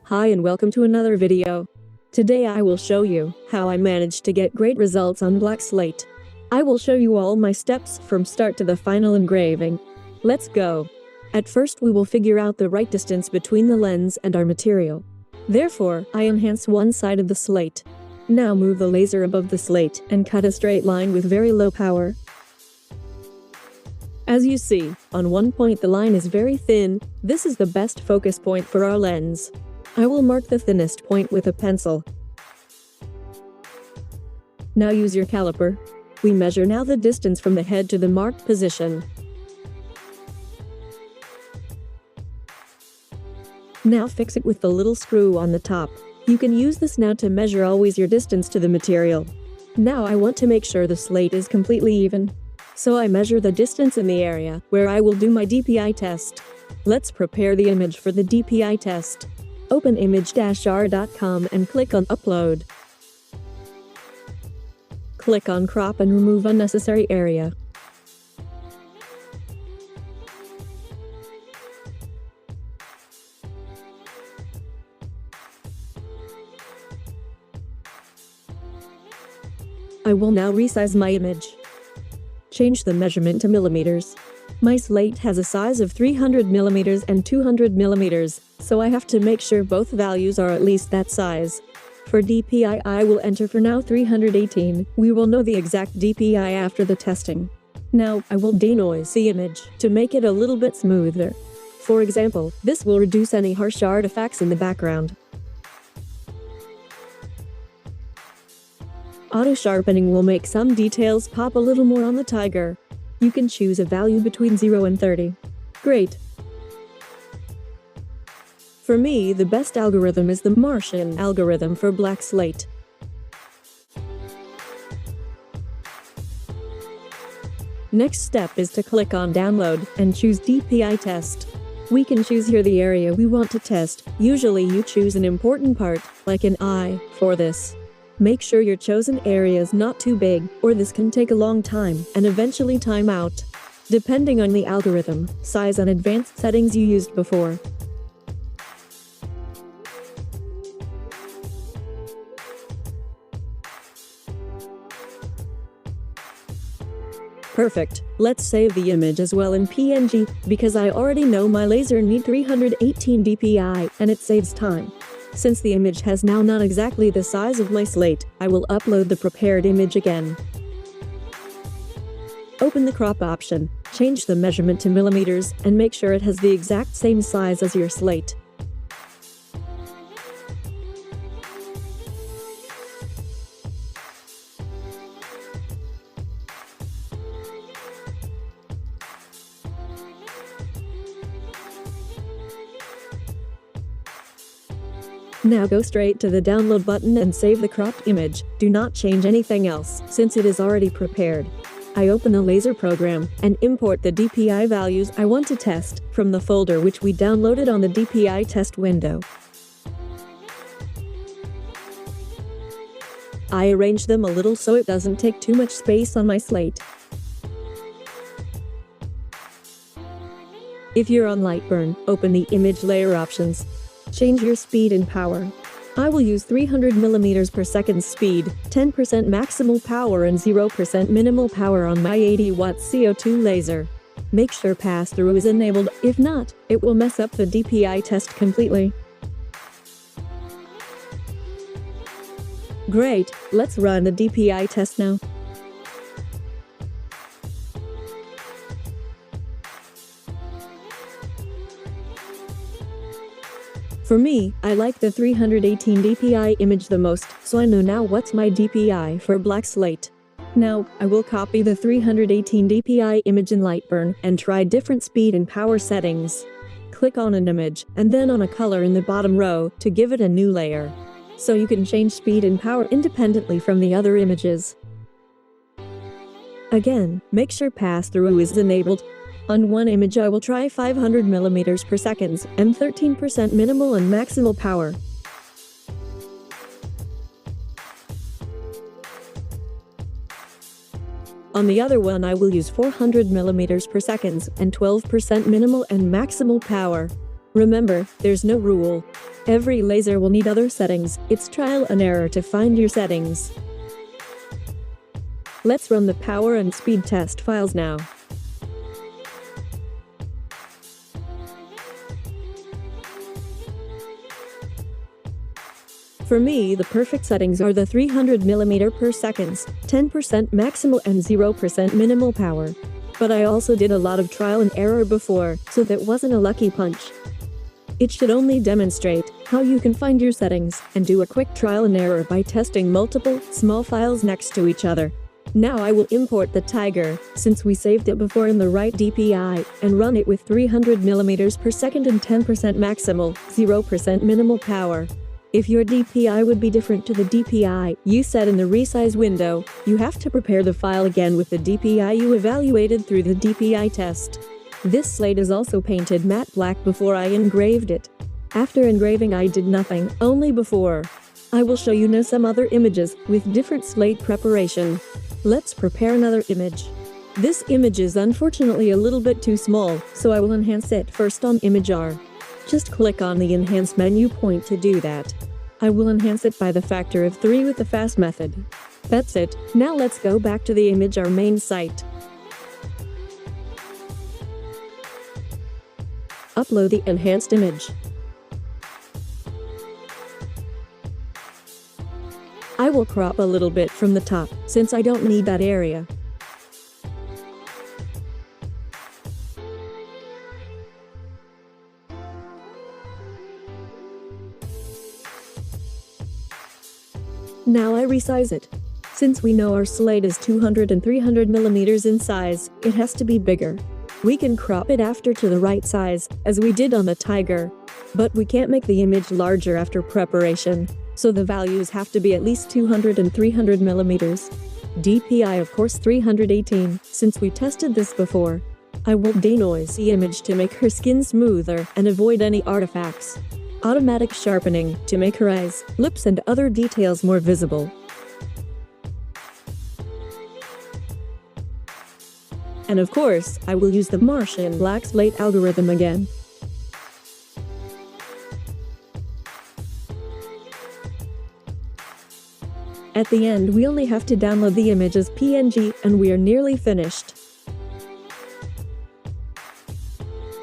Hi and welcome to another video. Today I will show you how I managed to get great results on black slate. I will show you all my steps from start to the final engraving. Let's go. At first we will figure out the right distance between the lens and our material. Therefore, I enhance one side of the slate. Now move the laser above the slate and cut a straight line with very low power. As you see, on one point the line is very thin. This is the best focus point for our lens. I will mark the thinnest point with a pencil. Now use your caliper. We measure now the distance from the head to the marked position. Now fix it with the little screw on the top. You can use this now to measure always your distance to the material. Now I want to make sure the slate is completely even. So I measure the distance in the area where I will do my DPI test. Let's prepare the image for the DPI test. Open imag-r.com and click on Upload. Click on Crop and remove unnecessary area. I will now resize my image. Change the measurement to millimeters. My slate has a size of 300 millimeters and 200 millimeters, so I have to make sure both values are at least that size. For DPI I will enter for now 318. We will know the exact DPI after the testing. Now, I will denoise the image to make it a little bit smoother. For example, this will reduce any harsh artifacts in the background. Auto sharpening will make some details pop a little more on the tiger. You can choose a value between 0 and 30. Great. For me, the best algorithm is the Martian algorithm for black slate. Next step is to click on Download and choose DPI Test. We can choose here the area we want to test. Usually you choose an important part, like an eye, for this. Make sure your chosen area is not too big, or this can take a long time and eventually time out, depending on the algorithm, size and advanced settings you used before. Perfect. Let's save the image as well in PNG, because I already know my laser need 318 DPI and it saves time. Since the image has now not exactly the size of my slate, I will upload the prepared image again. Open the crop option, change the measurement to millimeters, and make sure it has the exact same size as your slate. Now go straight to the download button and save the cropped image. Do not change anything else, since it is already prepared. I open the laser program and import the DPI values I want to test from the folder which we downloaded on the DPI test window. I arrange them a little so it doesn't take too much space on my slate. If you're on Lightburn, open the image layer options. Change your speed and power. I will use 300 mm per second speed, 10% maximal power and 0% minimal power on my 80 watt CO2 laser. Make sure pass-through is enabled, if not, it will mess up the DPI test completely. Great, let's run the DPI test now. For me, I like the 318 DPI image the most, so I know now what's my DPI for black slate. Now, I will copy the 318 DPI image in Lightburn and try different speed and power settings. Click on an image, and then on a color in the bottom row to give it a new layer. So you can change speed and power independently from the other images. Again, make sure pass-through is enabled. On one image I will try 500 mm per second and 13% minimal and maximal power. On the other one I will use 400 mm per second and 12% minimal and maximal power. Remember, there's no rule. Every laser will need other settings, it's trial and error to find your settings. Let's run the power and speed test files now. For me, the perfect settings are the 300 mm per seconds, 10% maximal and 0% minimal power. But I also did a lot of trial and error before, so that wasn't a lucky punch. It should only demonstrate how you can find your settings and do a quick trial and error by testing multiple, small files next to each other. Now I will import the ImagR, since we saved it before in the right DPI, and run it with 300 mm per second and 10% maximal, 0% minimal power. If your DPI would be different to the DPI you set in the resize window, you have to prepare the file again with the DPI you evaluated through the DPI test. This slate is also painted matte black before I engraved it. After engraving I did nothing, only before. I will show you now some other images with different slate preparation. Let's prepare another image. This image is unfortunately a little bit too small, so I will enhance it first on ImagR. Just click on the Enhance menu point to do that. I will enhance it by the factor of 3 with the fast method. That's it, now let's go back to the ImagR main site. Upload the enhanced image. I will crop a little bit from the top, since I don't need that area. Now I resize it. Since we know our slate is 200 and 300 mm in size, it has to be bigger. We can crop it after to the right size, as we did on the ImagR. But we can't make the image larger after preparation, so the values have to be at least 200 and 300 mm. DPI of course 318, since we tested this before. I will denoise the image to make her skin smoother and avoid any artifacts. Automatic sharpening to make her eyes, lips and other details more visible. And of course, I will use the Martian black slate algorithm again. At the end we only have to download the image as PNG and we are nearly finished.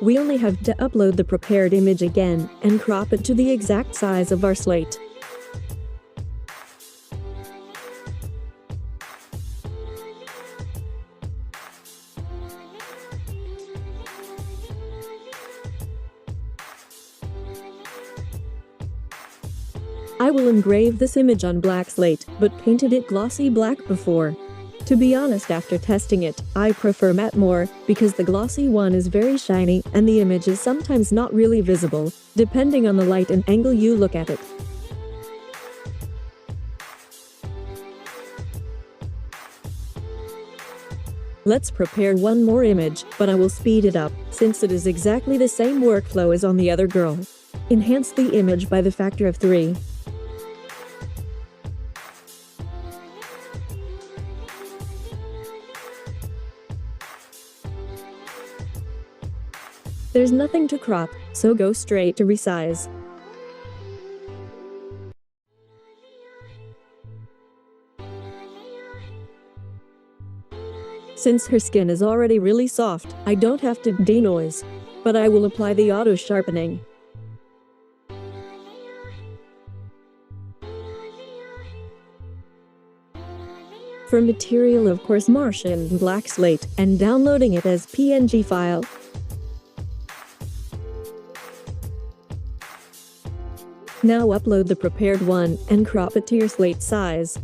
We only have to upload the prepared image again and crop it to the exact size of our slate. I will engrave this image on black slate, but painted it glossy black before. To be honest, after testing it, I prefer matte more, because the glossy one is very shiny and the image is sometimes not really visible, depending on the light and angle you look at it. Let's prepare one more image, but I will speed it up, since it is exactly the same workflow as on the other girl. Enhance the image by the factor of 3. There's nothing to crop, so go straight to resize. Since her skin is already really soft, I don't have to denoise, but I will apply the auto sharpening. For material of course Martian black slate, and downloading it as PNG file. Now upload the prepared one and crop it to your slate size.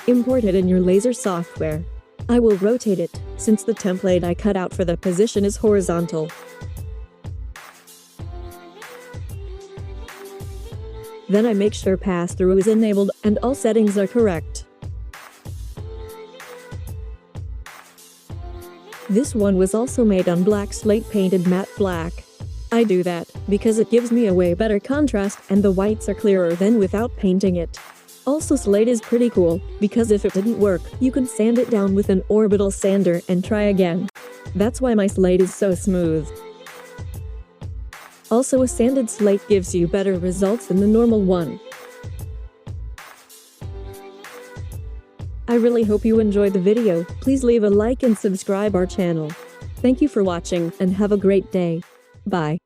Import it in your laser software. I will rotate it, since the template I cut out for the position is horizontal. Then I make sure pass-through is enabled and all settings are correct. This one was also made on black slate painted matte black. I do that because it gives me a way better contrast and the whites are clearer than without painting it. Also, Slate is pretty cool, because if it didn't work, you can sand it down with an orbital sander and try again. That's why my slate is so smooth. Also, a sanded slate gives you better results than the normal one. I really hope you enjoyed the video. Please leave a like and subscribe our channel. Thank you for watching, and have a great day. Bye.